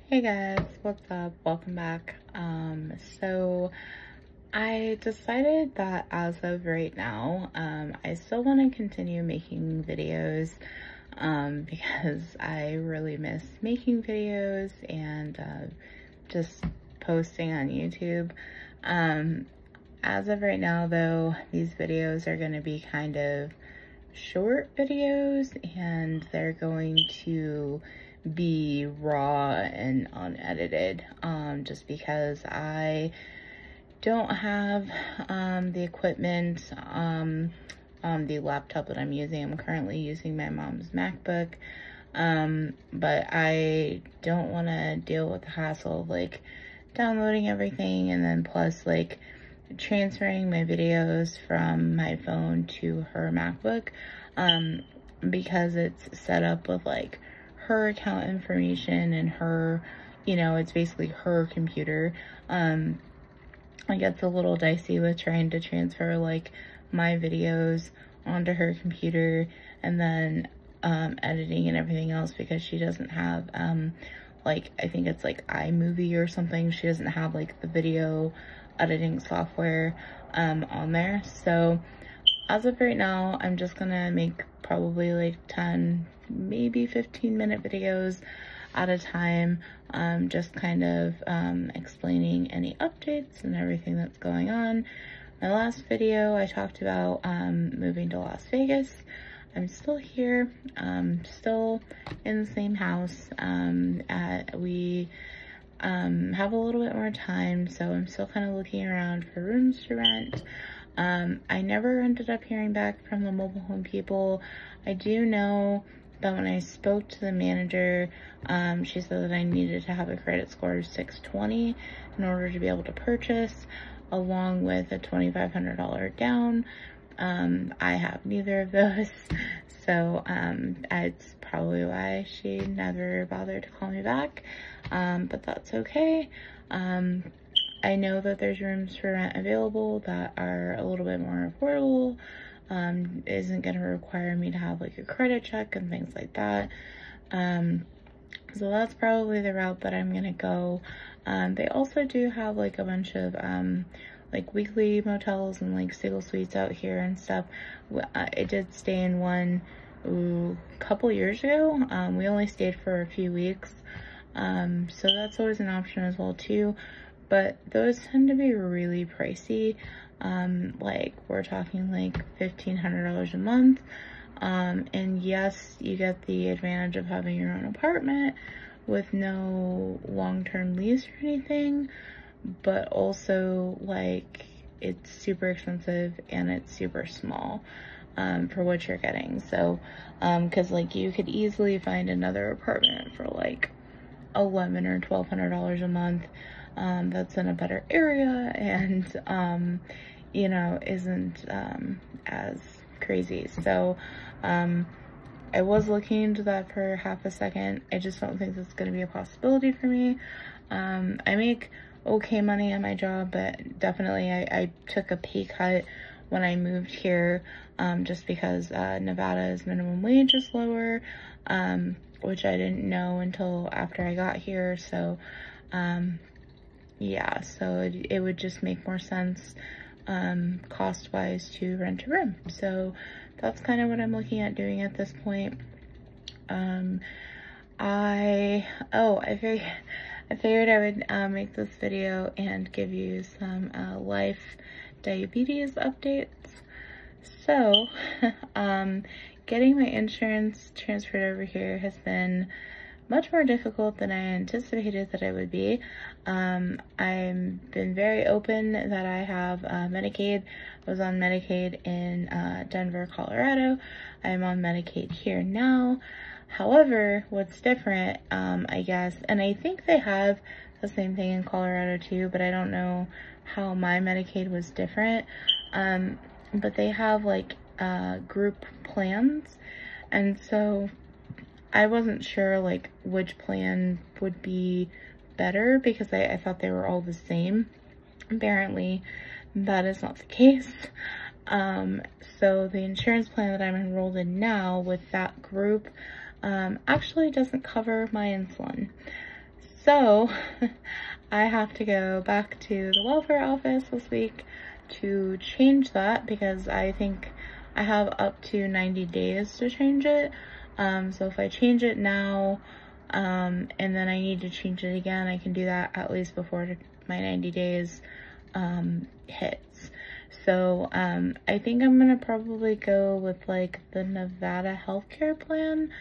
Hey guys, what's up? Welcome back. So I decided that as of right now, I still want to continue making videos, because I really miss making videos and just posting on YouTube. As of right now though, these videos are going to be kind of short videos and they're going to be raw and unedited, just because I don't have the equipment on the laptop that I'm using. I'm currently using my mom's MacBook, but I don't want to deal with the hassle of like downloading everything and then plus like transferring my videos from my phone to her MacBook, because it's set up with like her account information and her, it's basically her computer. It gets a little dicey with trying to transfer like my videos onto her computer and then editing and everything else, because she doesn't have like, I think it's like iMovie or something. She doesn't have like the video editing software on there. So as of right now, I'm just gonna make probably like 10, maybe 15-minute videos at a time, just kind of explaining any updates and everything that's going on. My last video, I talked about moving to Las Vegas. I'm still here, still in the same house. We have a little bit more time, so I'm still kind of looking around for rooms to rent. I never ended up hearing back from the mobile home people. I do know that when I spoke to the manager, she said that I needed to have a credit score of 620 in order to be able to purchase, along with a $2,500 down. I have neither of those, so it's probably why she never bothered to call me back, but that's okay. I know that there's rooms for rent available that are a little bit more affordable, isn't going to require me to have like a credit check and things like that. So that's probably the route that I'm going to go. They also do have like a bunch of like weekly motels and like single suites out here and stuff. I did stay in one a couple years ago. We only stayed for a few weeks, so that's always an option as well too, but those tend to be really pricey. Like we're talking like $1,500 a month, and yes, you get the advantage of having your own apartment with no long-term lease or anything, but also like it's super expensive and it's super small for what you're getting. So because like you could easily find another apartment for like $1,100 or $1,200 a month that's in a better area and isn't as crazy. So I was looking into that for half a second. I just don't think that's going to be a possibility for me. I make okay money at my job, but definitely I took a pay cut when I moved here, just because Nevada's minimum wage is lower, which I didn't know until after I got here. So yeah, so it would just make more sense cost-wise to rent a room. So that's kind of what I'm looking at doing at this point. I figured I would make this video and give you some life diabetes updates. So getting my insurance transferred over here has been much more difficult than I anticipated that it would be. I've been very open that I have Medicaid. I was on Medicaid in Denver, Colorado. I'm on Medicaid here now. However, what's different, I guess, and I think they have the same thing in Colorado too, but I don't know how my Medicaid was different. But they have like group plans, and so I wasn't sure like which plan would be better because I thought they were all the same. Apparently that is not the case. So the insurance plan that I'm enrolled in now with that group actually doesn't cover my insulin. So I have to go back to the welfare office this week to change that, because I think I have up to 90 days to change it. So if I change it now, and then I need to change it again, I can do that at least before my 90 days hits. So I think I'm gonna probably go with like the Nevada healthcare plan.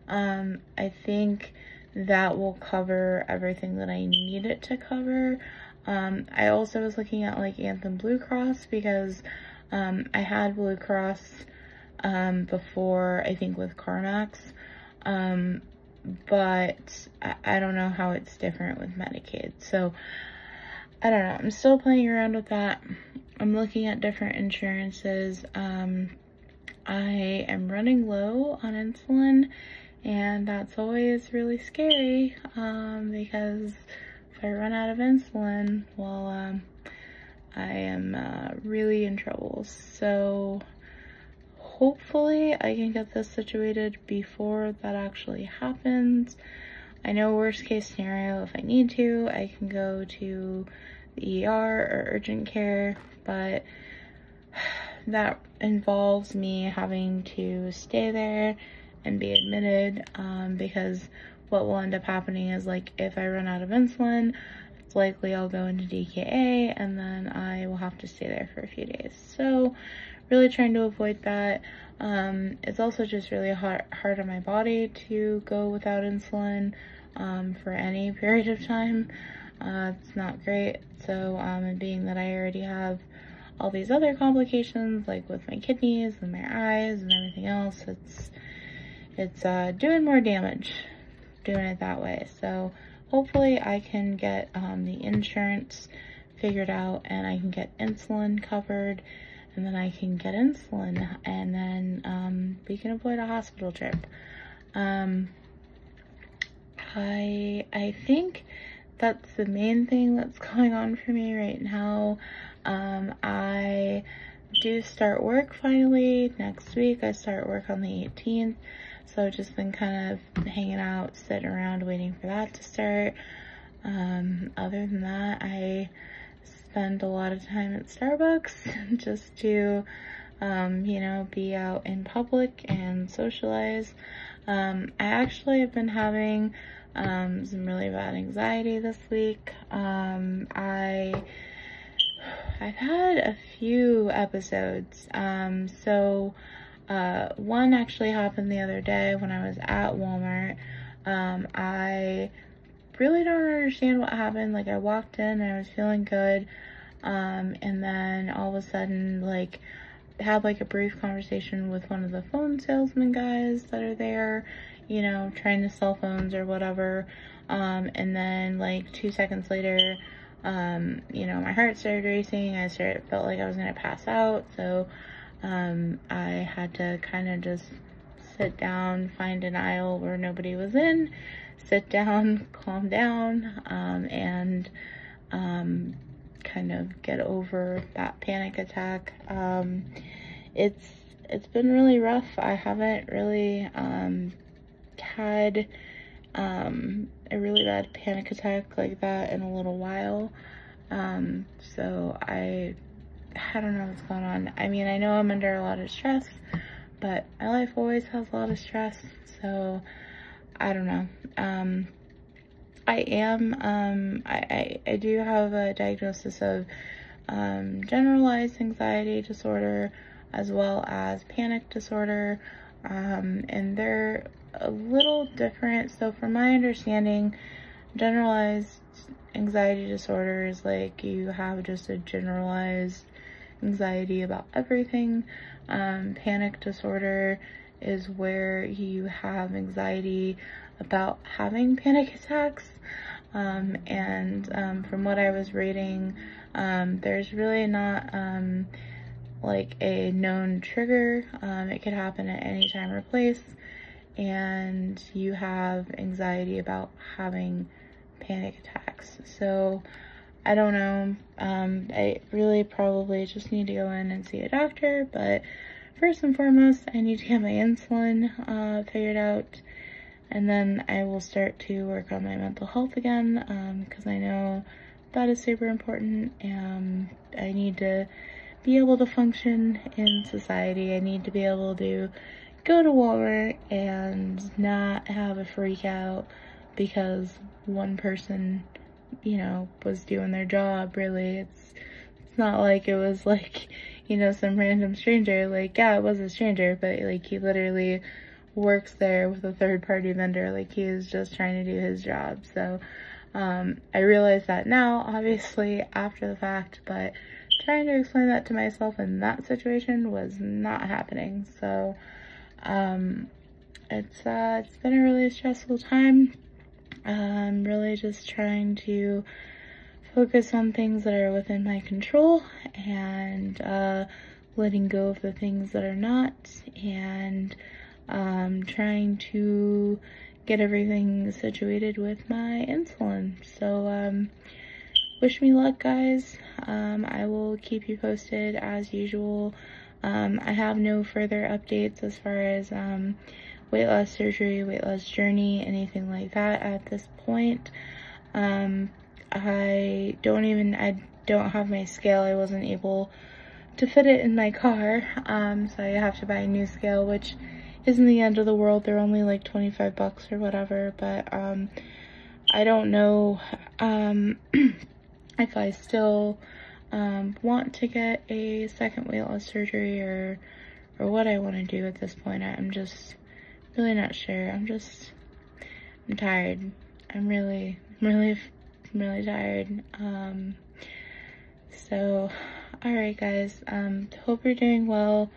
I think that will cover everything that I need it to cover. I also was looking at like Anthem Blue Cross, because I had Blue Cross before, I think with CarMax, but I don't know how it's different with Medicaid. So I don't know, I'm still playing around with that. I'm looking at different insurances. I am running low on insulin, and that's always really scary, because if I run out of insulin, well, I am really in trouble. So hopefully I can get this situated before that actually happens. I know worst case scenario, if I need to, I can go to the ER or urgent care, but that involves me having to stay there and be admitted, because what will end up happening is, like, if I run out of insulin, it's likely I'll go into DKA, and then I will have to stay there for a few days. So really trying to avoid that. It's also just really hard on my body to go without insulin for any period of time. It's not great. So and being that I already have all these other complications, like with my kidneys and my eyes and everything else, it's doing more damage doing it that way. So hopefully I can get the insurance figured out, and I can get insulin covered, and then I can get insulin, and then we can avoid a hospital trip. I think that's the main thing that's going on for me right now. I do start work finally next week. I start work on the 18th. So I've just been kind of hanging out, sitting around, waiting for that to start. Other than that, I spend a lot of time at Starbucks just to, you know, be out in public and socialize. I actually have been having some really bad anxiety this week. I've had a few episodes. One actually happened the other day when I was at Walmart. I really don't understand what happened. Like, I walked in and I was feeling good, and then all of a sudden, like, had like a brief conversation with one of the phone salesman guys that are there, you know, trying to sell phones or whatever, and then like 2 seconds later, you know, my heart started racing. Felt like I was gonna pass out, so I had to kind of just sit down, find an aisle where nobody was in, sit down, calm down, and kind of get over that panic attack. It's been really rough. I haven't really had a really bad panic attack like that in a little while. So I don't know what's going on. I mean, I know I'm under a lot of stress, but my life always has a lot of stress, so I don't know. I do have a diagnosis of generalized anxiety disorder as well as panic disorder, and they're a little different. So from my understanding, generalized anxiety disorder is like you have just a generalized anxiety about everything. Panic disorder is where you have anxiety about having panic attacks, and from what I was reading, there's really not like a known trigger. It could happen at any time or place, and you have anxiety about having panic attacks. So I don't know. I really probably just need to go in and see a doctor, but first and foremost, I need to get my insulin figured out. and then I will start to work on my mental health again, because I know that is super important. I need to be able to function in society. I need to be able to go to Walmart and not have a freak out because one person, you know, was doing their job. Really, it's not like it was like, you know, some random stranger. Like, yeah, it was a stranger, but like he literally works there with a third-party vendor. Like, he is just trying to do his job. So I realize that now, obviously after the fact, but trying to explain that to myself in that situation was not happening. So it's been a really stressful time. I'm really just trying to focus on things that are within my control, and letting go of the things that are not, and trying to get everything situated with my insulin. So wish me luck, guys. I will keep you posted as usual. I have no further updates as far as weight loss surgery, weight loss journey, anything like that at this point. I don't have my scale. I wasn't able to fit it in my car, so I have to buy a new scale, which isn't the end of the world. They're only like 25 bucks or whatever, but I don't know if I still want to get a second weight loss surgery or what I want to do at this point. I'm just really not sure. I'm tired. I'm really tired. So alright, guys, hope you're doing well.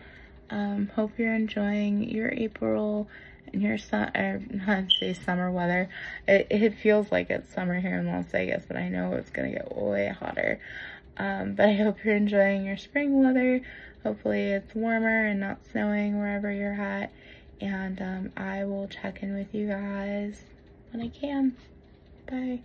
Hope you're enjoying your April and your not say summer weather. It feels like it's summer here in Las Vegas, but I know it's gonna get way hotter. But I hope you're enjoying your spring weather. Hopefully it's warmer and not snowing wherever you're at. And I will check in with you guys when I can. Bye.